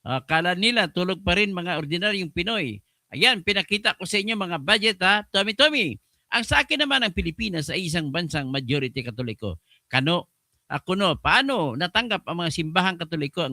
Kala nila tulog pa rin mga ordinaryong Pinoy. Ayan, pinakita ko sa inyo mga budget, ha. Tommy. Ang sa akin naman ang Pilipinas ay isang bansang majority Katoliko. Paano natanggap ang mga simbahang Katoliko?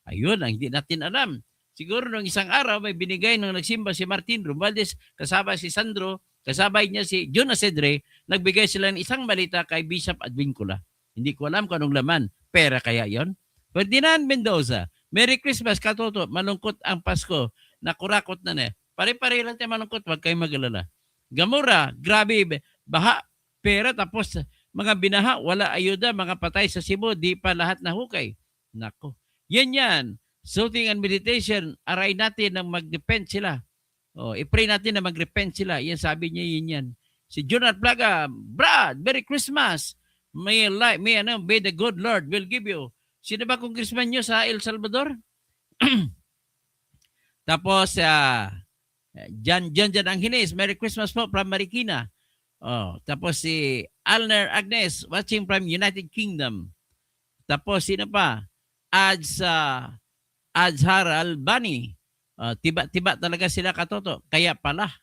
Ayun, ang hindi natin alam. Siguro nung isang araw may binigay nung nagsimba si Martin Romualdez, kasama si Sandro, kasabay niya si John Asedre, nagbigay sila ng isang malita kay Bishop Advincula. Hindi ko alam kung anong laman. Pera kaya yon? Ferdinand Mendoza, Merry Christmas, katoto. Malungkot ang Pasko. Nakurakot na na. Pare-pare lang tayo malungkot. Huwag kayong mag-alala. Gamora, grabe. Baha, pera, tapos mga binaha, wala ayuda, mga patay sa Cebu, di pa lahat nahukay. Nako. Yan. Soothing and meditation, aray natin na mag-depend sila. I-pray natin na mag-repent sila. Yan, sabi niya, yan. Si Jonat Plaga, Brad, Merry Christmas. May the good Lord will give you. Sino ba congressman nyo sa El Salvador? Tapos, Jan Angeles, Merry Christmas po from Marikina. Tapos si Alner Agnes, watching from United Kingdom. Tapos, sino pa? Azhar Albani. Tiba talaga sila katoto. Kaya pala.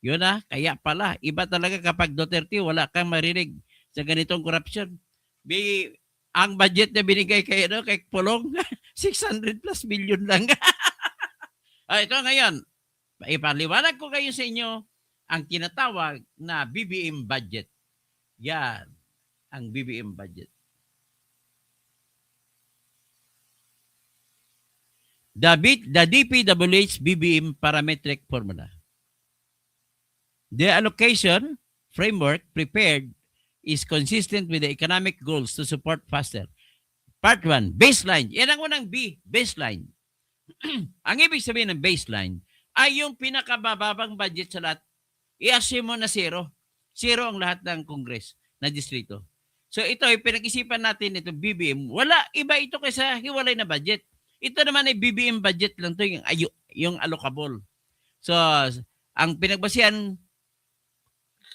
Yun kaya pala. Iba talaga kapag Duterte, wala kang marinig sa ganitong corruption. Ang budget na binigay kay Pulong, 600 plus million lang. Ito ngayon, ipaliwanag ko kayo sa inyo ang tinatawag na BBM budget. Yan, ang BBM budget. The DPWH BBM parametric formula. The allocation framework prepared is consistent with the economic goals to support faster. Part 1, baseline. Yan ang unang B, baseline. Ang ibig sabihin ng baseline ay yung pinakabababang budget sa lahat. I-assume mo na zero. Zero ang lahat ng Congress na distrito. So ito ay pinag-isipan natin ito BBM. Wala iba ito kaysa hiwalay na budget. Ito naman ay BBM budget lang to, yung allocable. So ang pinagbasihan,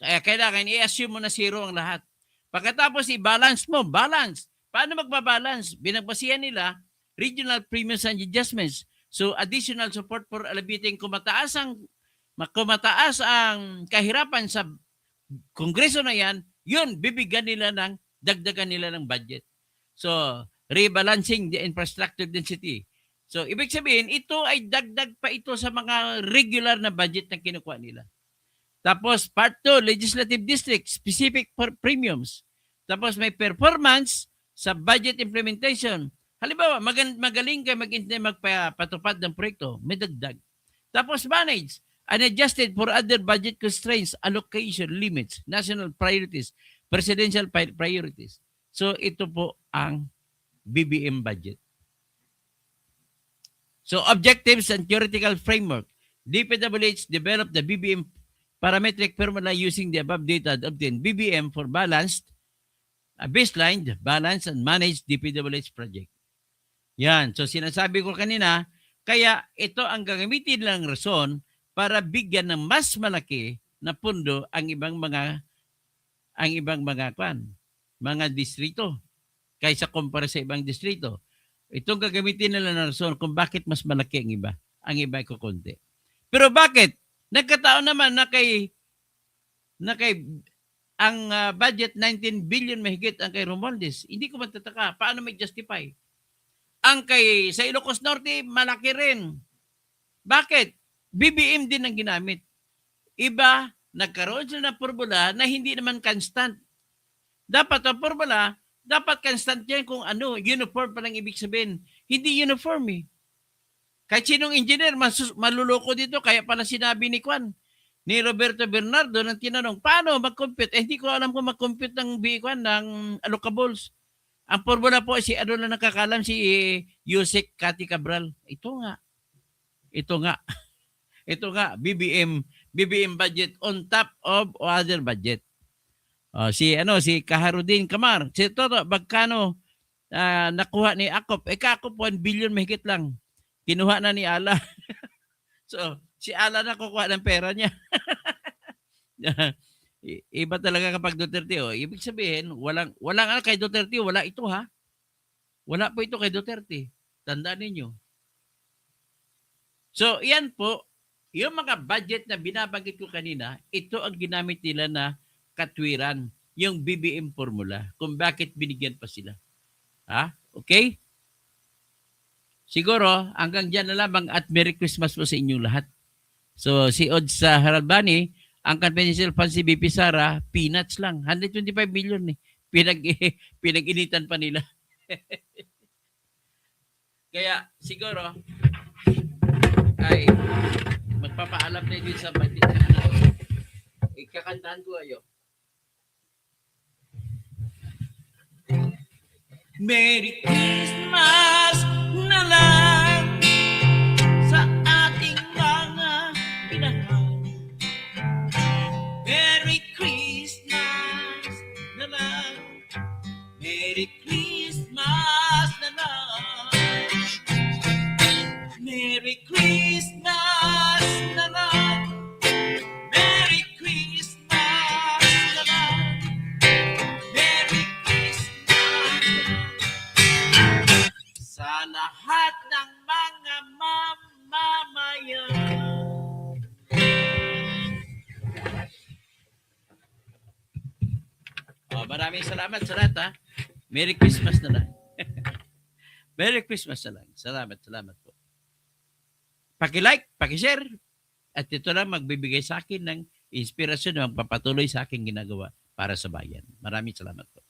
kailangan i-assume mo na zero ang lahat. Pagkatapos i-balance mo, balance. Paano magbabalance? Binagbasihan nila regional premiums and adjustments. So additional support for alleviating kumataas ang kahirapan sa kongreso na yan, yun, bibigyan nila dagdagan nila ng budget. So rebalancing the infrastructure density. So, ibig sabihin, ito ay dagdag pa ito sa mga regular na budget na kinukuha nila. Tapos, part 2, legislative district, specific for premiums. Tapos, may performance sa budget implementation. Halimbawa, magaling kayo magpatupad ng proyekto, may dagdag. Tapos, manage, unadjusted for other budget constraints, allocation limits, national priorities, presidential priorities. So, ito po ang BBM budget. So, objectives and theoretical framework. DPWH developed the BBM parametric formula using the above data to obtain BBM for balanced, baseline, balanced, and managed DPWH project. Yan. So, sinasabi ko kanina, kaya ito ang gagamitin lang rason para bigyan ng mas malaki na pundo ang ibang mga mga distrito kaysa kumpara sa ibang distrito. Itong gagamitin nila na rason kung bakit mas malaki ang iba. Ang iba ay kukunti. Pero bakit? Nagkataon naman na kay ang budget 19 billion mahigit ang kay Romualdez. Hindi ko magtataka. Paano may justify? Ang kay sa Ilocos Norte, malaki rin. Bakit? BBM din ang ginamit. Iba, nagkaroon sila ng formula na hindi naman constant. Dapat ang formula, dapat constant yan kung ano, uniform pa lang ibig sabihin. Hindi uniform eh. Kahit sinong engineer, maluloko dito, kaya pala sinabi ni ni Roberto Bernardo nang tinanong, paano mag-compute? Hindi ko alam kung mag-compute ng ng allocables. Ang formula po, si ano na nakakalam, si Yusek Cathy Cabral. Ito nga, BBM budget on top of other budget. Si Kaharudin Kamar, si Toto, magkano nakuha ni Akop? Kakop 1 billion mahigit lang. Kinuha na ni Ala. So, si Ala na kukuha ng pera niya. Iba talaga kapag Duterte. Ibig sabihin, walang kay Duterte, wala ito ha. Wala po ito kay Duterte. Tandaan ninyo. So, yan po, yung mga budget na binabanggit ko kanina, ito ang ginamit nila na katwiran, yung BBM formula, kung bakit binigyan pa sila. Ha? Okay? Siguro, hanggang dyan na lamang at Merry Christmas po sa inyong lahat. So, si Odds sa Haralbani, ang confidential fund si BP Sara, peanuts lang. 125 million eh. Pinag-initan pa nila. Kaya, siguro, ay magpapaalam na din sa bandit. Ikakantahan ko ayo. Merry Christmas na lang sa ating mga minahal. Merry Christmas na lang. Merry Christmas na lang. Merry Christmas na lang. Merry Christmas na lang. Merry Christmas na lang. Sa lahat ng mga mamamayan. Maraming salamat sa lahat ha. Merry Christmas na lang. Merry Christmas na lang. Salamat po. Paki-like, paki-share. At ito lang magbibigay sa akin ng inspirasyon na magpapatuloy sa aking ginagawa para sa bayan. Maraming salamat po.